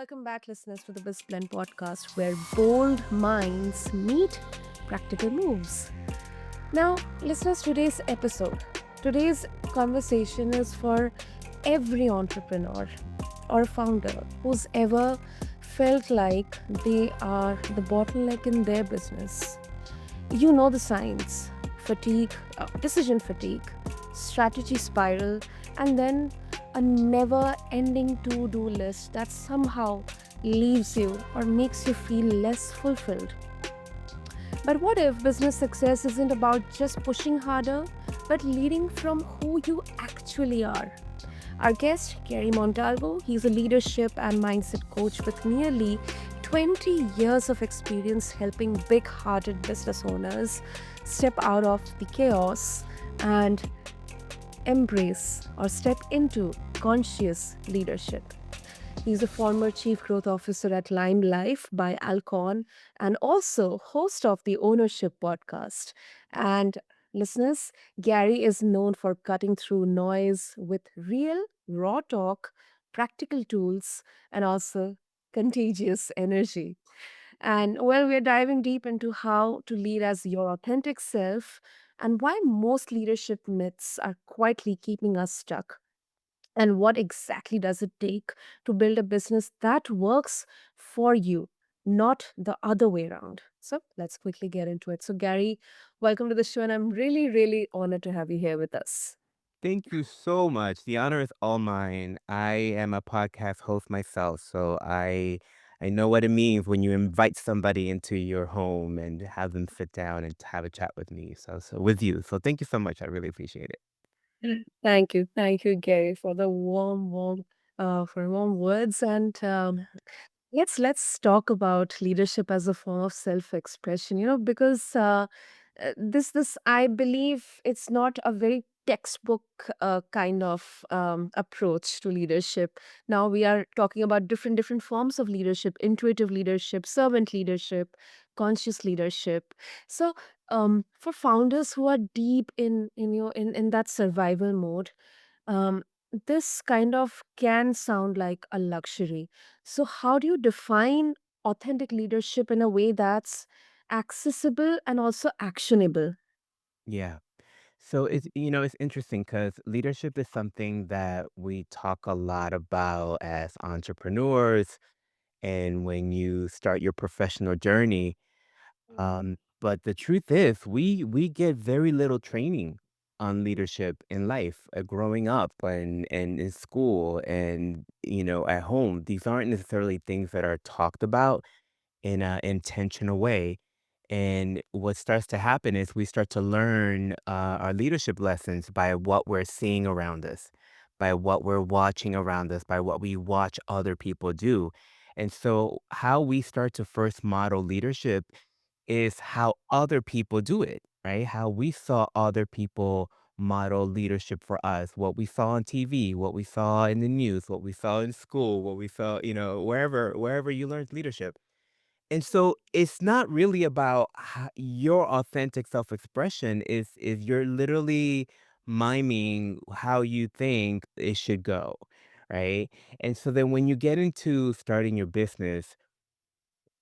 welcome back, listeners, to the BizBlend podcast, where bold minds meet practical moves. Now, listeners, today's conversation is for every entrepreneur or founder who's ever felt like they are the bottleneck in their business. You know the signs: fatigue, decision fatigue, strategy spiral, and then a never ending to do list that somehow leaves you or makes you feel less fulfilled. But what if business success isn't about just pushing harder, but leading from who you actually are? Our guest, Gary Montalvo, he's a leadership and mindset coach with nearly 20 years of experience helping big hearted business owners step out of the chaos and embrace or step into conscious leadership. He's a former Chief Growth Officer at LimeLife by Alcone and also host of the Ownership podcast. And listeners, Gary is known for cutting through noise with real, raw talk, practical tools, and also contagious energy. And well, we're diving deep into how to lead as your authentic self and why most leadership myths are quietly keeping us stuck, and what exactly does it take to build a business that works for you, not the other way around. So let's quickly get into it. So, Gary, welcome to the show, and I'm really, really honored to have you here with us. Thank you so much. The honor is all mine. I am a podcast host myself, so I know what it means when you invite somebody into your home and have them sit down and have a chat with me. So with you. So thank you so much. I really appreciate it. Thank you, Gary, for the warm words. And let's talk about leadership as a form of self-expression. Because this I believe it's not a very textbook kind of approach to leadership. Now we are talking about different forms of leadership: intuitive leadership, servant leadership, conscious leadership. So for founders who are deep in that survival mode, um, this kind of can sound like a luxury. So, how do you define authentic leadership in a way that's accessible and also actionable? Yeah. So it's interesting because leadership is something that we talk a lot about as entrepreneurs and when you start your professional journey. But the truth is, we get very little training on leadership in life, growing up and in school and at home. These aren't necessarily things that are talked about in an intentional way. And what starts to happen is we start to learn our leadership lessons by what we're seeing around us, by what we're watching around us, by what we watch other people do. And so, how we start to first model leadership is how other people do it, right? How we saw other people model leadership for us, what we saw on TV, what we saw in the news, what we saw in school, what we saw, wherever you learned leadership. And so it's not really about your authentic self-expression is you're literally miming how you think it should go, right? And so then when you get into starting your business,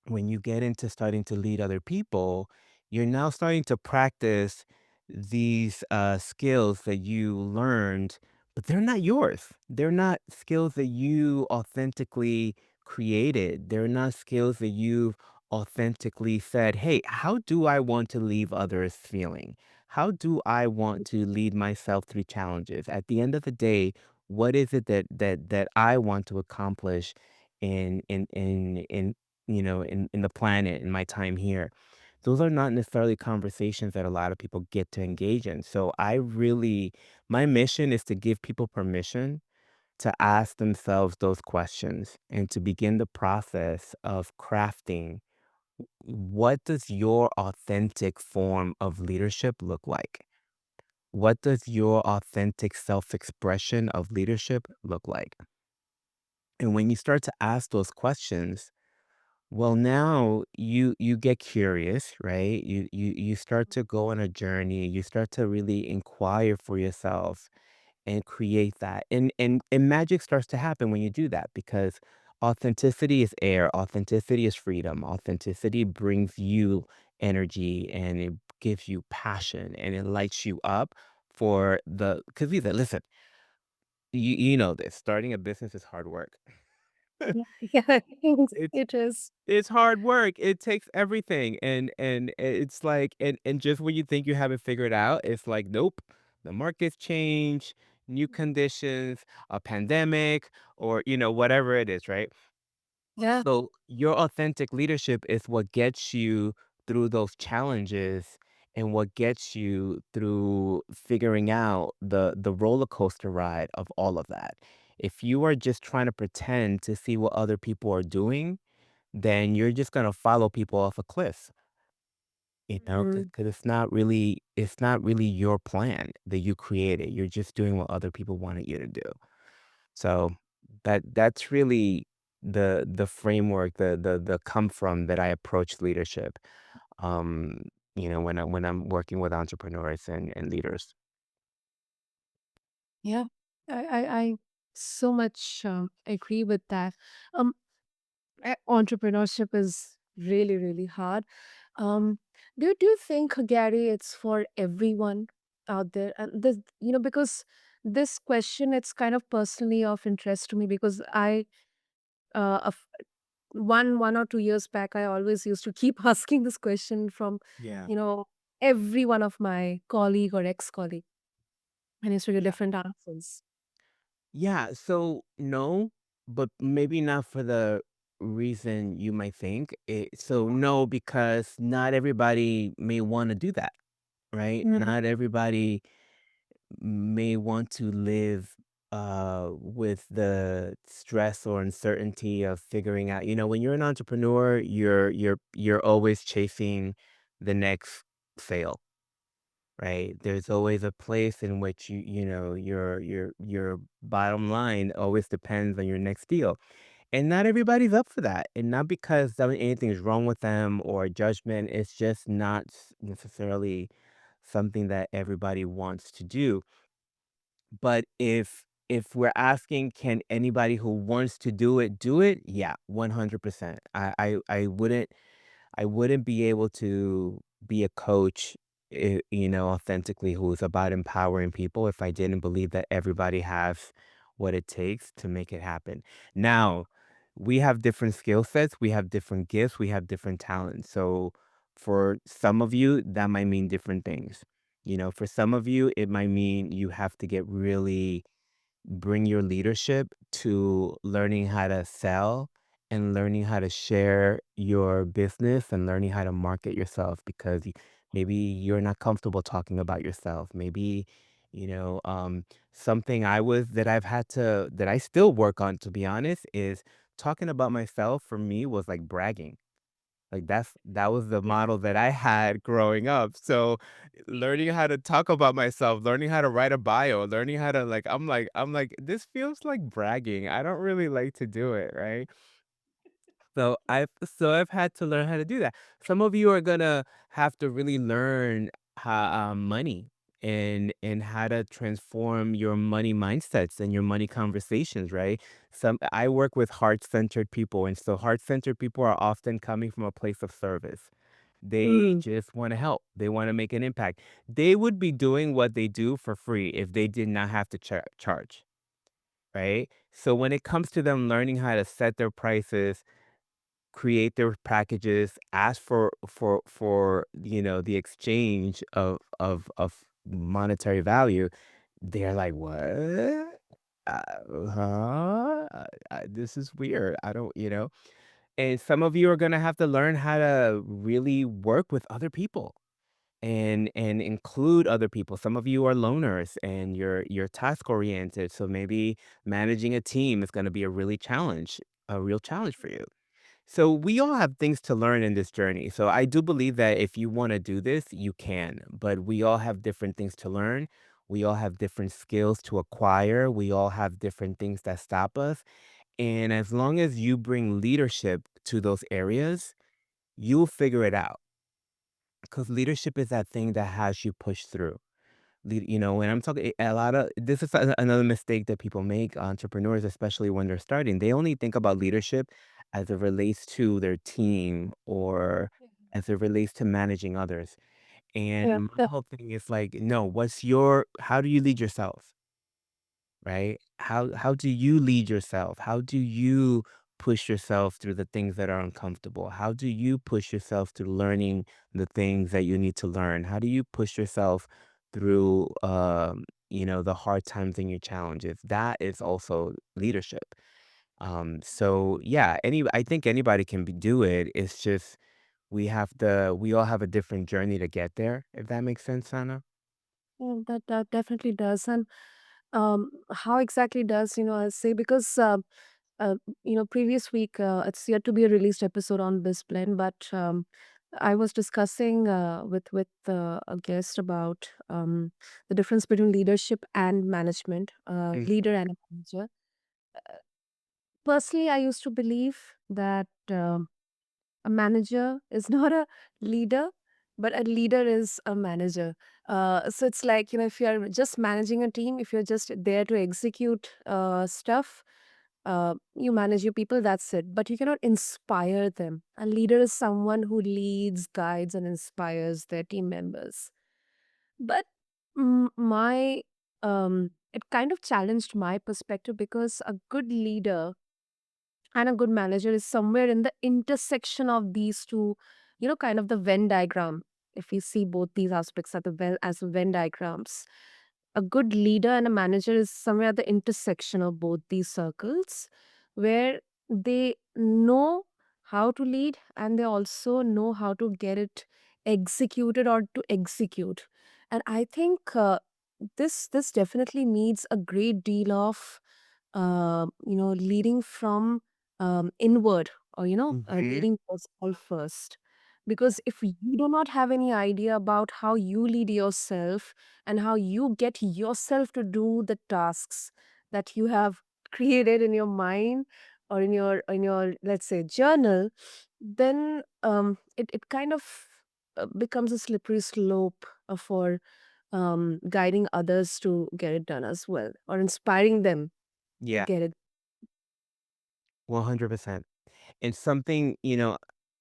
when you get into starting to lead other people, you're now starting to practice these skills that you learned, but they're not yours. They're not skills that you authentically created. They're not skills that you've authentically said, hey, how do I want to leave others feeling? How do I want to lead myself through challenges? At the end of the day, what is it that I want to accomplish in in the planet, in my time here. Those are not necessarily conversations that a lot of people get to engage in. So my mission is to give people permission to ask themselves those questions and to begin the process of crafting what does your authentic form of leadership look like? What does your authentic self expression of leadership look like? And when you start to ask those questions, well, now you get curious, right? You start to go on a journey. You start to really inquire for yourself and create that. And magic starts to happen when you do that because Authenticity is air, authenticity is freedom, authenticity brings you energy and it gives you passion and it lights you up for the because listen, you know this, starting a business is hard work. Yeah, yeah, It's it is. it's hard work. It takes everything, and it's like and just when you think you have it figured out, it's like, nope, the market's changed, new conditions, a pandemic, or, whatever it is, right? Yeah. So your authentic leadership is what gets you through those challenges and what gets you through figuring out the roller coaster ride of all of that. If you are just trying to pretend to see what other people are doing, then you're just gonna follow people off a cliff, because Mm. it's not really your plan that you created. You're just doing what other people wanted you to do. So that's really the framework, the come from that I approach leadership. Um, when I'm working with entrepreneurs and leaders. Yeah. I so much agree with that. Um, Entrepreneurship is really, really hard. Um, do you think, Gary, it's for everyone out there? And this, because this question, it's kind of personally of interest to me because of 1 or 2 years back, I always used to keep asking this question from, Yeah. you know, every one of my colleague or ex-colleague, and it's really Yeah. different answers. Yeah, so no, but maybe not for the reason you might think. So no, because not everybody may want to do that, right? Mm, Not everybody may want to live with the stress or uncertainty of figuring out, when you're an entrepreneur, you're always chasing the next sale, right? There's always a place in which your bottom line always depends on your next deal. And not everybody's up for that. And not because anything is wrong with them or judgment. It's just not necessarily something that everybody wants to do. But if we're asking, can anybody who wants to do it? Yeah, 100%. I wouldn't be able to be a coach, authentically, who's about empowering people if I didn't believe that everybody has what it takes to make it happen. Now, we have different skill sets, we have different gifts, we have different talents. So for some of you, that might mean different things. For some of you, it might mean you have to get really bring your leadership to learning how to sell and learning how to share your business and learning how to market yourself because maybe you're not comfortable talking about yourself. Maybe, you know, um, something that that I still work on, to be honest, is talking about myself for me was like bragging. Like, that was the model that I had growing up, so, learning how to talk about myself, learning how to write a bio, learning how to, I'm like, "This feels like bragging, I don't really like to do it," right? So I've had to learn how to do that. Some of you are gonna have to really learn money and how to transform your money mindsets and your money conversations, right? I work with heart-centered people, and so heart-centered people are often coming from a place of service. They mm, just wanna help. They wanna make an impact. They would be doing what they do for free if they did not have to charge, right? So when it comes to them learning how to set their prices, create their packages, ask for the exchange of monetary value, they're like, "What? Huh? This is weird. I don't," And some of you are gonna have to learn how to really work with other people and include other people. Some of you are loners and you're task oriented, so maybe managing a team is gonna be a real challenge for you. So we all have things to learn in this journey. So I do believe that if you want to do this, you can, but we all have different things to learn. We all have different skills to acquire. We all have different things that stop us. And as long as you bring leadership to those areas, you'll figure it out because leadership is that thing that has you push through. When I'm talking a lot of this is another mistake that people make, entrepreneurs, especially when they're starting. They only think about leadership as it relates to their team or as it relates to managing others. And Yeah, my yeah, whole thing is like, no, how do you lead yourself? Right? How do you lead yourself? How do you push yourself through the things that are uncomfortable? How do you push yourself through learning the things that you need to learn? How do you push yourself through the hard times and your challenges? That is also leadership. So yeah, I think anybody can do it. It's just we all have a different journey to get there, if that makes sense, Sana. yeah, that definitely does. And how exactly does, I say, because uh, previous week, it's yet to be a released episode on BizBlend, but I was discussing with a guest about the difference between leadership and management, Mm. leader and a manager. Personally, I used to believe that a manager is not a leader, but a leader is a manager. So it's like, if you're just managing a team, if you're just there to execute stuff, you manage your people, that's it. But you cannot inspire them. A leader is someone who leads, guides, and inspires their team members. But it kind of challenged my perspective, because a good leader and a good manager is somewhere in the intersection of these two, kind of the Venn diagram. If we see both these aspects at the as Venn diagrams, a good leader and a manager is somewhere at the intersection of both these circles, where they know how to lead and they also know how to get it executed or to execute. And I think this definitely needs a great deal of leading from inward, or Mhm. leading yourself first. Because if you do not have any idea about how you lead yourself and how you get yourself to do the tasks that you have created in your mind, or in your, let's say, journal, then it kind of becomes a slippery slope for guiding others to get it done as well, or inspiring them to Yeah, get it. 100%. And something,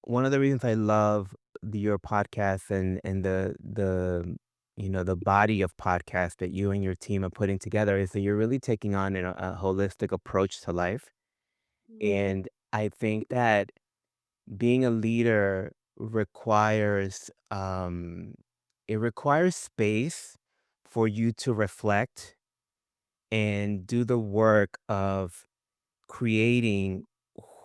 one of the reasons I love your podcast and the body of podcast that you and your team are putting together is that you're really taking on a holistic approach to life. Yeah. And I think that being a leader it requires space for you to reflect and do the work of creating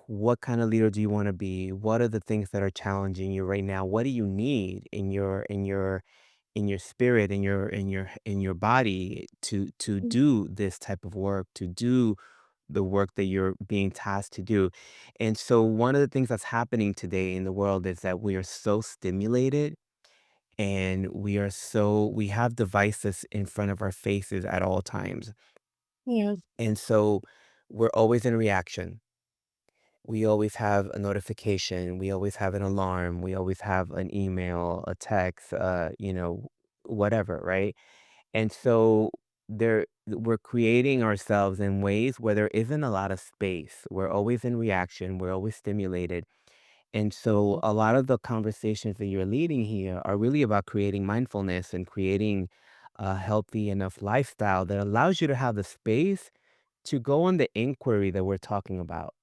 what kind of leader do you want to be? What are the things that are challenging you right now? What do you need in your spirit, in your body to Mm. do this type of work, to do the work that you're being tasked to do. And so one of the things that's happening today in the world is that we are so stimulated and we have devices in front of our faces at all times. Yeah. And so we're always in reaction. We always have a notification, we always have an alarm, we always have an email, a text, whatever, right? And so we're creating ourselves in ways where there isn't a lot of space. We're always in reaction, we're always stimulated. And so a lot of the conversations that you're leading here are really about creating mindfulness and creating a healthy enough lifestyle that allows you to have the space to go on the inquiry that we're talking about,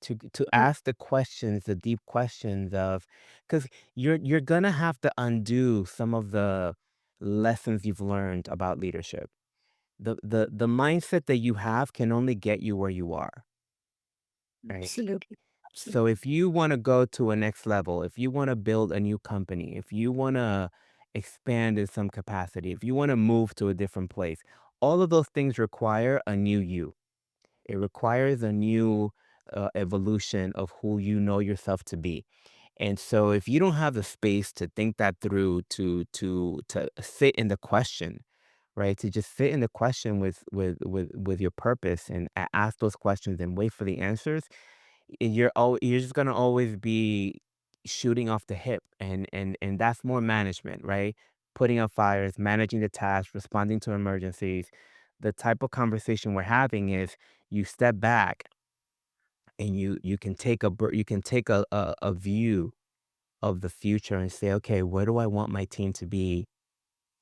to Mm. ask the questions, the deep questions of, because you're gonna have to undo some of the lessons you've learned about leadership. The mindset that you have can only get you where you are, right? Absolutely. So Absolutely. if you want to go to a next level, if you want to build a new company, if you want to expand in some capacity, if you want to move to a different place, all of those things require a new you. It requires a new evolution of who you know yourself to be. And so if you don't have the space to think that through, to sit in the question, right? To just sit in the question with your purpose and ask those questions and wait for the answers, you're just gonna always be shooting off the hip, and that's more management, right? putting out fires, managing the tasks, responding to emergencies. The type of conversation we're having is you step back and you can take you can take a view of the future and say, okay, where do I want my team to be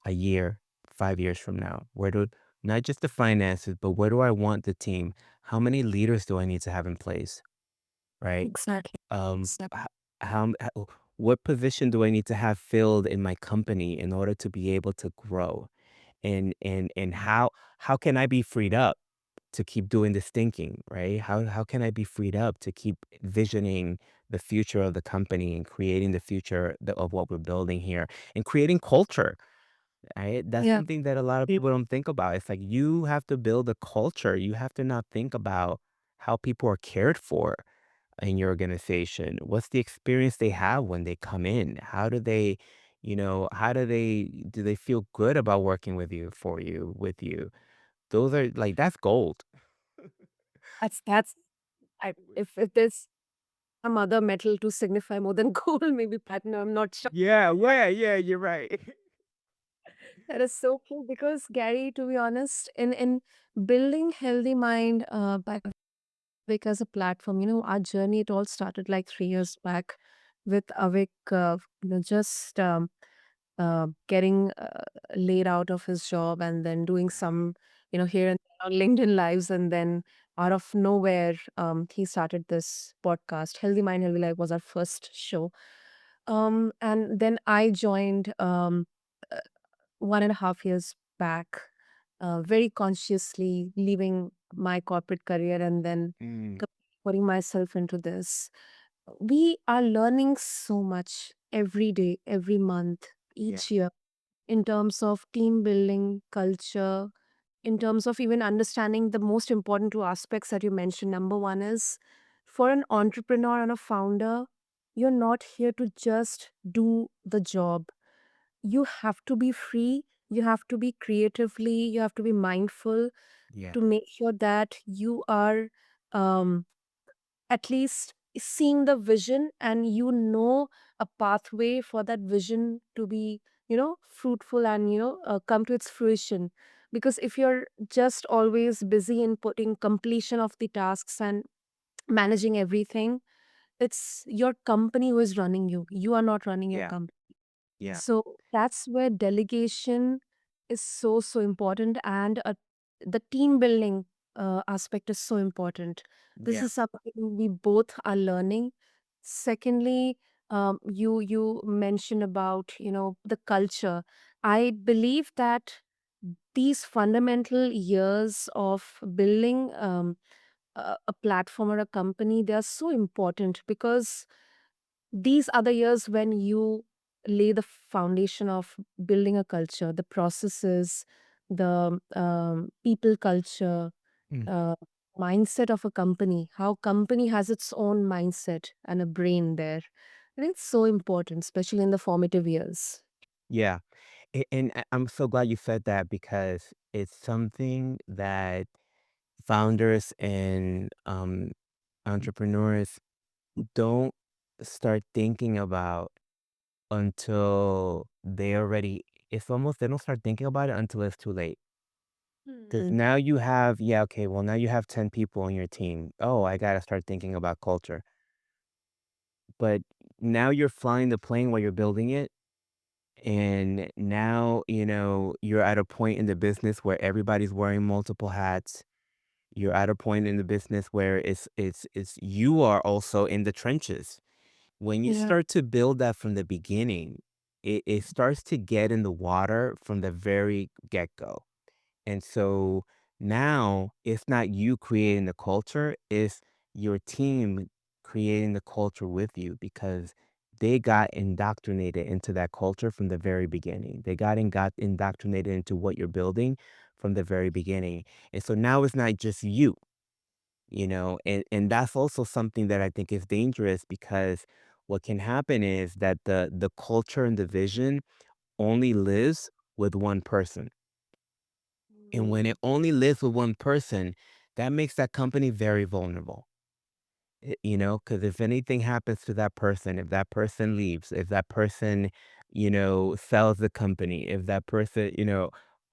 a year, 5 years from now? Where do not just the finances, but where do I want the team? How many leaders do I need to have in place? Right? Exactly. Exactly. H how what position do I need to have filled in my company in order to be able to grow? And how can I be freed up to keep doing this thinking, right? How can I be freed up to keep visioning the future of the company and creating the future of what we're building here and creating culture, right? That's Yeah. something that a lot of people don't think about. It's like you have to build a culture. You have to not think about how people are cared for in your organization? What's the experience they have when they come in? How do they, how do they feel good about working with you, for you, with you? Those are like that's gold. That's I if there's some other metal to signify more than gold, maybe platinum, I'm not sure. Yeah, yeah, yeah, you're right. That is so cool because Gary, to be honest, in building Healthy Mind by Avik as a platform, our journey, it all started like 3 years back with Avik, just getting laid out of his job and then doing some, here and there on LinkedIn Lives. And then out of nowhere, he started this podcast. Healthy Mind, Healthy Life was our first show. And then I joined 1.5 years back, very consciously leaving my corporate career and then Mm, com- putting myself into this. We are learning so much every day, every month, yeah, each year in terms of team building, culture, in terms of even understanding the most important two aspects that you mentioned. Number one is for an entrepreneur and a founder, you're not here to just do the job. You have to be free, you have to be creatively, you have to be mindful yeah, to make sure that you are um, at least seeing the vision and a pathway for that vision to be fruitful and come to its fruition. Because if you're just always busy in putting completion of the tasks and managing everything, it's your company who is running you, you are not running your yeah, company. yeah, So that's where delegation is so, so important, and the team building aspect is so important. This yeah, is something we both are learning. Secondly, you mentioned about the culture. I believe that these fundamental years of building a platform or a company, they are so important because these are the years when you lay the foundation of building a culture, the processes, the people culture, mm, uh, mindset of a company, how company has its own mindset and a brain there. I think it's so important, especially in the formative years. yeah. And I'm so glad you said that because it's something that founders and entrepreneurs don't start thinking about until they already it's almost they don't start thinking about it until it's too late. Because Hmm. now you have, yeah, okay, well, now you have 10 people on your team. Oh, I gotta start thinking about culture. But now you're flying the plane while you're building it. And now, you're at a point in the business where everybody's wearing multiple hats. You're at a point in the business where it's you are also in the trenches. When you Yeah. start to build that from the beginning, it starts to get in the water from the very get-go. And so now it's not you creating the culture, it's your team creating the culture with you because they got indoctrinated into that culture from the very beginning. Got indoctrinated into what you're building from the very beginning. And so now it's not just you, and that's also something that I think is dangerous because what can happen is that the culture and the vision only lives with one person. And when Mm. it only lives with one person, that makes that company very vulnerable. Because if anything happens to that person, if that person leaves, if that person, sells the company, if that person,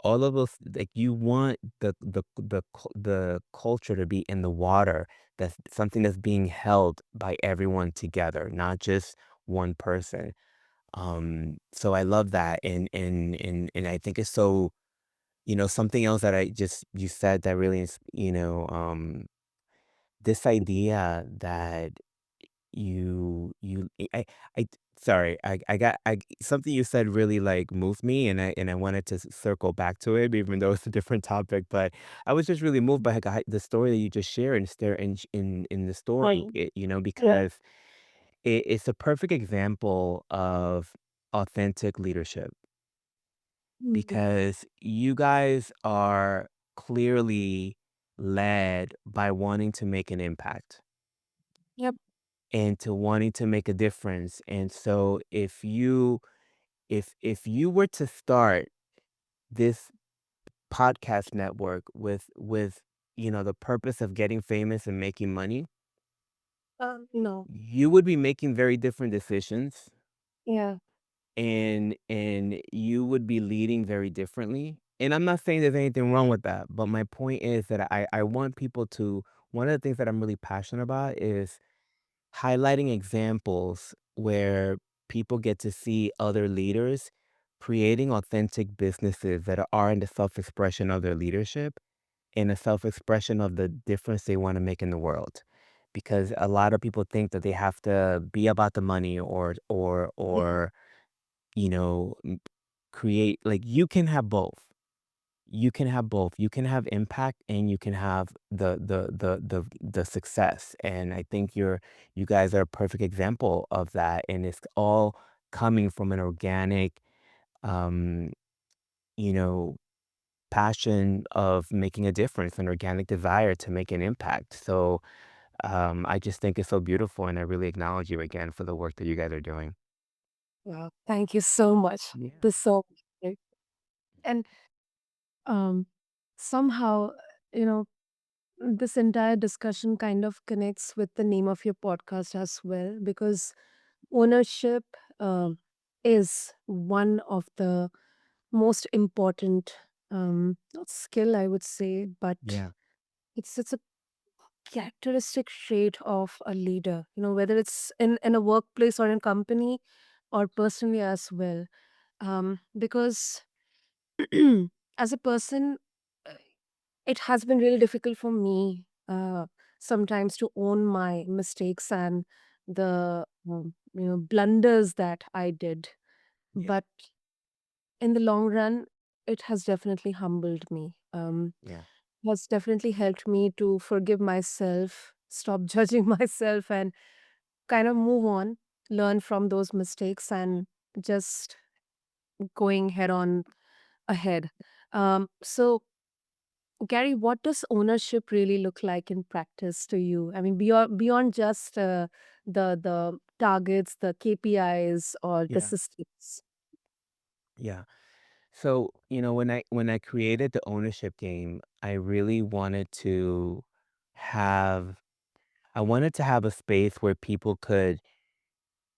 all of those, like, you want the culture to be in the water, that's something that's being held by everyone together, not just one person. So I love that, and I think it's so, something else that I just you said that really is, this idea that I sorry, I got I something you said really, like, moved me, and I wanted to circle back to it even though it's a different topic, but I was just really moved by, like, the story that you just shared, and stare in the story, Right. Yeah. because it's a perfect example of authentic leadership, Mhm. because you guys are clearly led by wanting to make an impact Yep. and to wanting to make a difference. And so if you were to start this podcast network with the purpose of getting famous and making money, No. you would be making very different decisions, Yeah. and you would be leading very differently. And I'm not saying there's anything wrong with that, but my point is that I want people to, one of the things that I'm really passionate about is highlighting examples where people get to see other leaders creating authentic businesses that are in the self-expression of their leadership and a self-expression of the difference they want to make in the world. Because a lot of people think that they have to be about the money, Yeah. or you know create, like, you can have both. You can have both. You can have impact, and you can have the success. And I think you guys are a perfect example of that. And it's all coming from an organic, um, you know, passion of making a difference, an organic desire to make an impact. So I just think it's so beautiful, and I really acknowledge you again for the work that you guys are doing. Wow. Thank you so much. Yeah. This so much. And um somehow, you know, this entire discussion kind of connects with the name of your podcast as well, because ownership um, is one of the most important, not skill I would say, but Yeah. it's a characteristic trait of a leader, whether it's in a workplace or in company or personally as well. Because as a person, uh, it has been really difficult for me sometimes to own my mistakes and the blunders that I did. Yeah. But in the long run, it has definitely humbled me. Yeah. Has definitely helped me to forgive myself, stop judging myself, and kind of move on, learn from those mistakes, and just going head on ahead. So, Gary, what does ownership really look like in practice to you? I mean, beyond just the targets, the KPIs, or the Yeah. systems. Yeah. So, when I created the ownership game, have I wanted to have a space where people could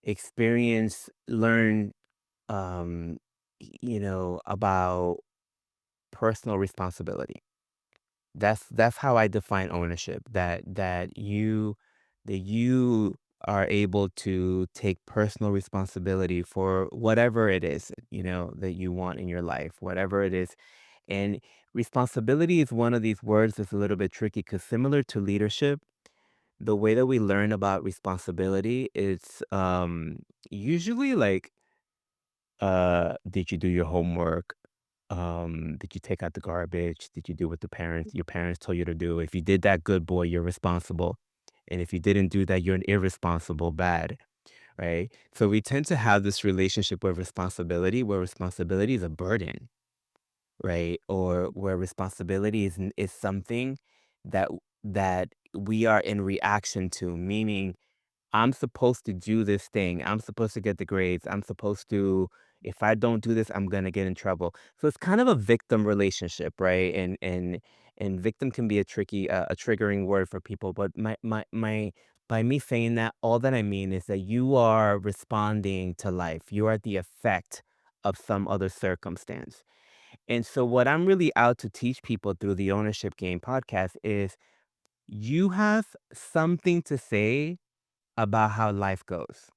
experience, learn, about personal responsibility. That's how I define ownership. That you are able to take personal responsibility for whatever it is, that you want in your life, whatever it is. And responsibility is one of these words that's a little bit tricky, because similar to leadership, the way that we learn about responsibility is usually like, did you do your homework? Did you take out the garbage? Did you do what your parents told you to do? If you did that, good boy, you're responsible. And if you didn't do that, you're an irresponsible bad, right? So we tend to have this relationship with responsibility, where responsibility is a burden, right? Or where responsibility is something that we are in reaction to, meaning I'm supposed to do this thing. I'm supposed to get the grades. If I don't do this, I'm gonna get in trouble. So it's kind of a victim relationship, right? And victim can be a triggering word for people. But my By me saying that, all that I mean is that you are responding to life. You are the effect of some other circumstance. And so, what I'm really out to teach people through the Ownership Game podcast is you have something to say about how life goes,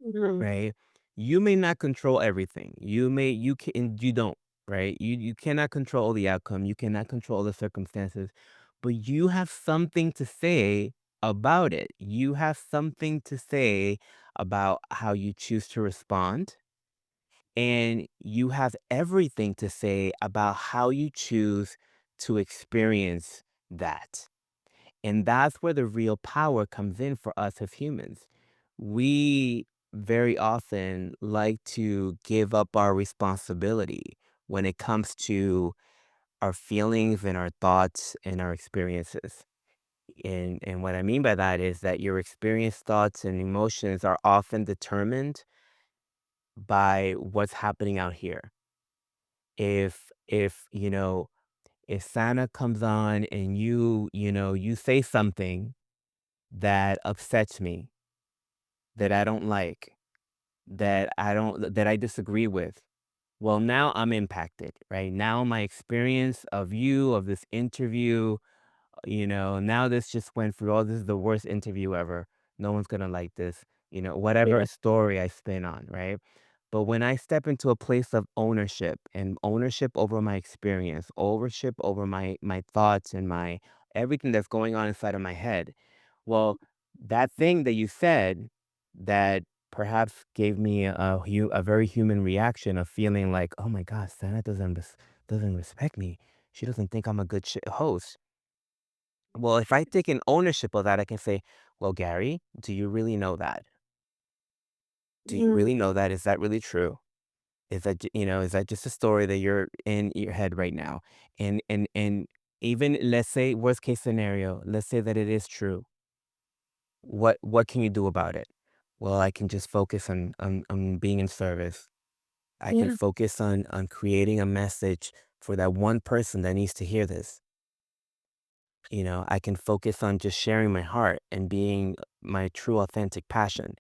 Mhm. right? You may not control everything. You can, you don't, right? You cannot control the outcome. You cannot control the circumstances, but you have something to say about it. You have something to say about how you choose to respond, and you have everything to say about how you choose to experience that. And that's where the real power comes in for us as humans. We very often like to give up our responsibility when it comes to our feelings and our thoughts and our experiences. And what I mean by that is that your experience, thoughts, and emotions are often determined by what's happening out here. If Santa comes on and you say something that upsets me, that I don't like, that I disagree with, well, now I'm impacted, right? Now my experience of this interview, now this just went through, oh, this is the worst interview ever. No one's gonna like this, whatever Yeah. story I spin on, right? But when I step into a place of ownership and ownership over my experience, ownership over my thoughts and my everything that's going on inside of my head, well, that thing that you said that perhaps gave me a very human reaction of feeling like, oh my God, Santa doesn't respect me. She doesn't think I'm a good host. Well, if I take an ownership of that, I can say, well, Gary, do you really know that? Do you Mhm. really know that? Is that really true? Is that just a story that you're in your head right now? And even let's say worst case scenario, let's say that it is true. What can you do about it? Well, I can just focus on being in service. I can Yeah. focus on creating a message for that one person that needs to hear this. I can focus on just sharing my heart and being my true authentic passion.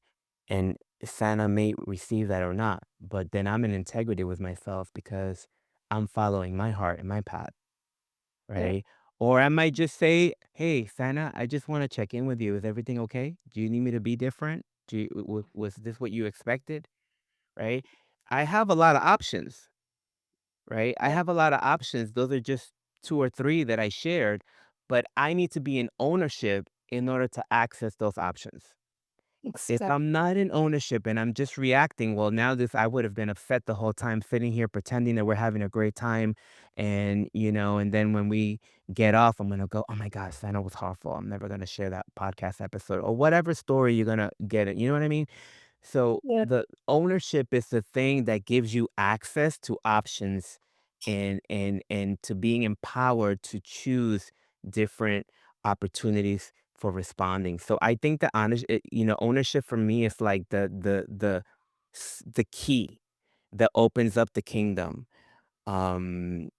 And Santa may receive that or not, but then I'm in integrity with myself because I'm following my heart and my path, Yeah. right? Or I might just say, "Hey, Santa, I just want to check in with you. Is everything okay? Do you need me to be different? Was this what you expected?" Right? I have a lot of options, right? I Yeah. have a lot of options. Those are just two or three that I shared, but I need to be in ownership in order to access those options. If Exactly. I'm not in ownership and I'm just reacting, well, now this I would have been upset the whole time, sitting here pretending that we're having a great time. And then when we get off, I'm gonna go, oh my God, Santa was horrible. I'm never gonna share that podcast episode or whatever story you're gonna get it. You know what I mean? So Yeah. the ownership is the thing that gives you access to options and to being empowered to choose different opportunities for responding. So I think that ownership for me is like the key that opens up the kingdom. Um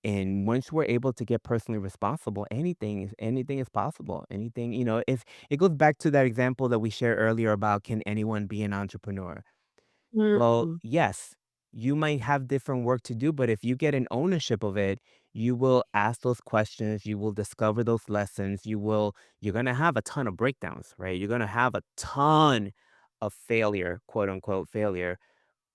and once we're able to get personally responsible, anything is possible. If it goes back to that example that we shared earlier about can anyone be an entrepreneur? Well, Mhm. yes, you might have different work to do, but if you get an ownership of it, you will ask those questions, you will discover those lessons, you're gonna have a ton of breakdowns, right? You're gonna have a ton of failure, quote unquote failure,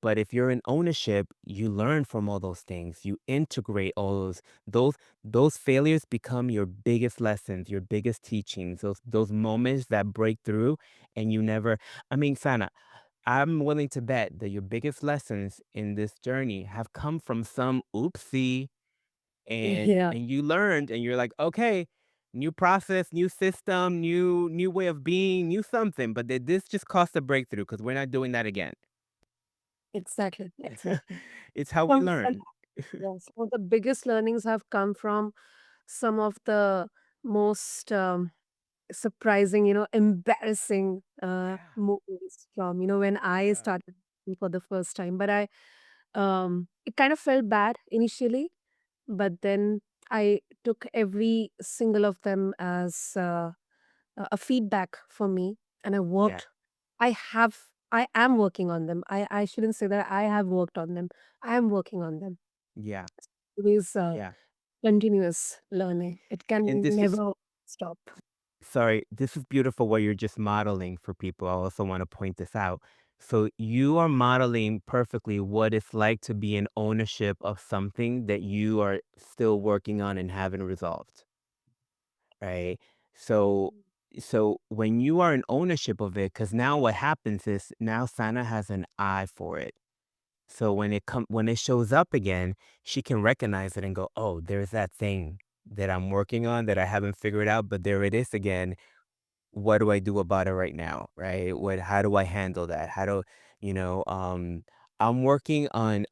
but if you're in ownership, you learn from all those things. You integrate all those those failures become your biggest lessons, your biggest teachings, those moments that break through and you never I mean, Sana, I'm willing to bet that your biggest lessons in this journey have come from some oopsie and Yeah. and you learned and you're like, okay, new process, new system, new way of being, new something, but did this just cost a breakthrough because we're not doing that again. Exactly. Exactly. It's how we And learn. yeah, some of the biggest learnings have come from some of the most surprising, embarrassing Yeah, moments from, when I yeah. started for the first time. But it kind of felt bad initially, but then I took every single of them as a feedback for me, and Yeah. I am working on them. I shouldn't say that I have worked on them. I am working on them. Yeah. It is Yeah. continuous learning. It And can this is never stop. sorry, this is beautiful what you're just modeling for people. I also want to point this out. So you are modeling perfectly what it's like to be in ownership of something that you are still working on and haven't resolved, right? So when you are in ownership of it, because now what happens is now Sana has an eye for it. So when it shows up again, she can recognize it and go, "Oh, there's that thing that I'm working on that I haven't figured out, but there it is again. What do I do about it right now?" Right? How do I handle that? How do, you know, I'm working on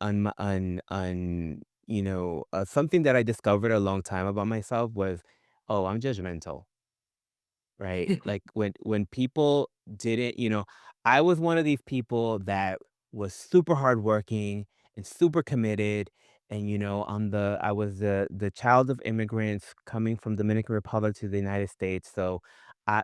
something that I discovered a long time about myself was, oh, I'm judgmental. Right? Like when people didn't, I was one of these people that was super hardworking and super committed. And I was the child of immigrants coming from Dominican Republic to the United States. So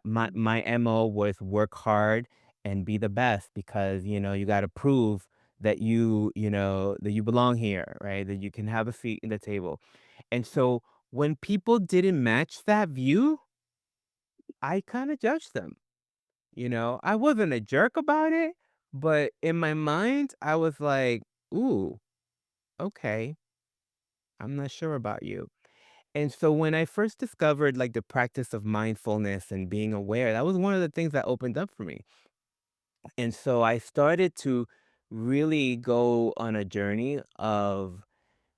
my MO was work hard and be the best because you got to prove that you belong here, right? That you can have a seat in the table. And so when people didn't match that view, I kinda judged them, I wasn't a jerk about it, but in my mind, I was like, "Ooh, okay, I'm not sure about you." And so when I first discovered, like, the practice of mindfulness and being aware, that was one of the things that opened up for me. And so I started to really go on a journey of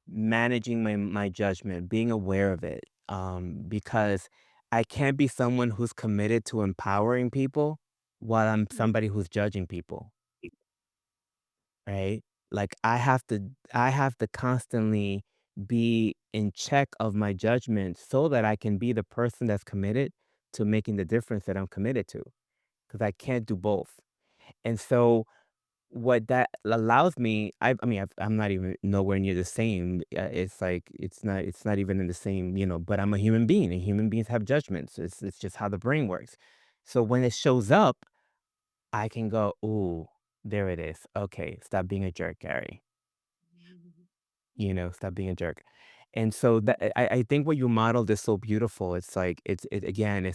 managing my judgment, being aware of it, because I can't be someone who's committed to empowering people while I'm somebody who's judging people, right? Like I have to constantly be in check of my judgment so that I can be the person that's committed to making the difference that I'm committed to, because I can't do both. And so what that allows me, I mean, I'm not even nowhere near the same. It's like it's not even in the same, but I'm a human being, and human beings have judgments. It's just how the brain works. So when it shows up, I can go, "Ooh, there it is. Okay, stop being a jerk, Gary. Stop being a jerk." And so that I think what you modeled is so beautiful. It's like it's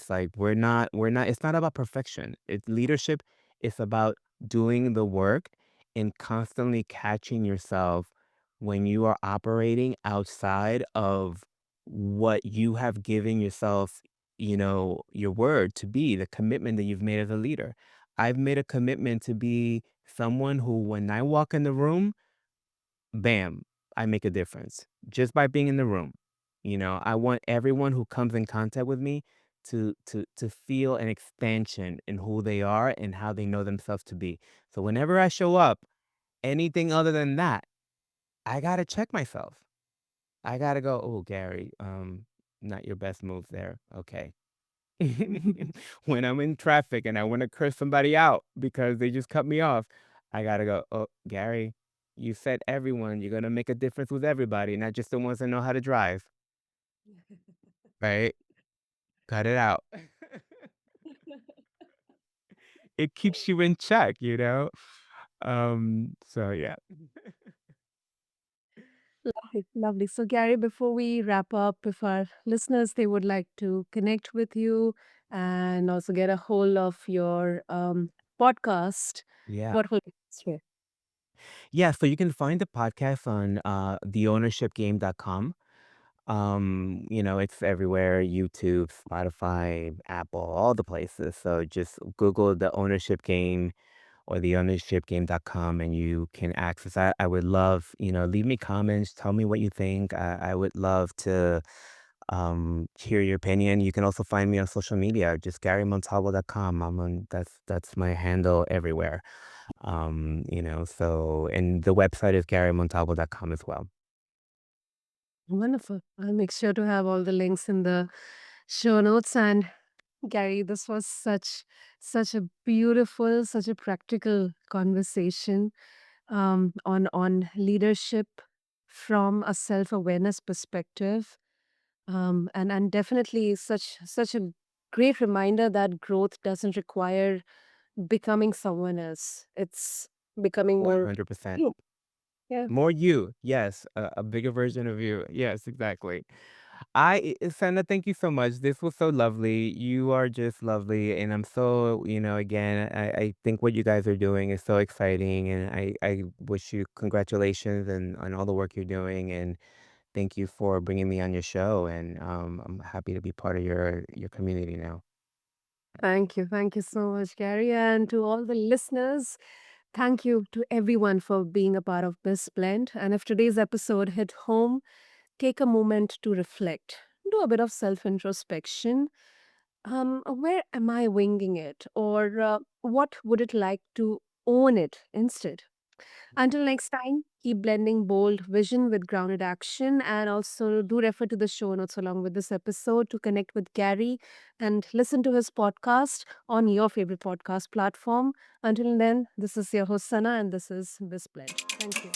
like we're not it's not about perfection. It's leadership is about doing the work and constantly catching yourself when you are operating outside of what you have given yourself, your word to be, the commitment that you've made as a leader. I've made a commitment to be someone who, when I walk in the room, bam, I make a difference just by being in the room. I want everyone who comes in contact with me to feel an expansion in who they are and how they know themselves to be. So whenever I show up, anything other than that, I gotta check myself. I gotta go, oh, Gary, not your best move there. Okay. When I'm in traffic and I want to curse somebody out because they just cut me off, I gotta go, "Oh, Gary, you said everyone, you're gonna make a difference with everybody, not just the ones that know how to drive, right? Cut it out." It keeps you in check, you know? So yeah. Lovely, lovely. So, Gary, before we wrap up, if our listeners they would like to connect with you and also get a hold of your podcast, Yeah. what will be the best way? Yeah, so you can find the podcast on theownershipgame.com. It's everywhere, YouTube, Spotify, Apple, all the places. So just Google the ownership game or theownershipgame.com and you can access that. I would love, leave me comments, tell me what you think. I would love to hear your opinion. You can also find me on social media, just GaryMontalvo.com. That's my handle everywhere. And the website is GaryMontalvo.com as well. Wonderful. I'll make sure to have all the links in the show notes. And Gary, this was such a beautiful, such a practical conversation on leadership from a self awareness perspective, and definitely such a great reminder that growth doesn't require becoming someone else. It's becoming more 100%. you. Yeah. More you. Yes, a bigger version of you. Yes, exactly. Sana, thank you so much. This was so lovely. You are just lovely. And I'm so, again, I think what you guys are doing is so exciting. And I wish you congratulations and on all the work you're doing. And thank you for bringing me on your show. And I'm happy to be part of your community now. Thank you. Thank you so much, Gary. And to all the listeners, thank you to everyone for being a part of BizBlend. And if today's episode hit home, take a moment to reflect. Do a bit of self introspection. Where am I winging it? Or what would it like to own it instead? Until next time, keep blending bold vision with grounded action. And also do refer to the show notes along with this episode to connect with Gary and listen to his podcast on your favorite podcast platform. Until then, this is your host Sana and this is BizBlend. Thank you.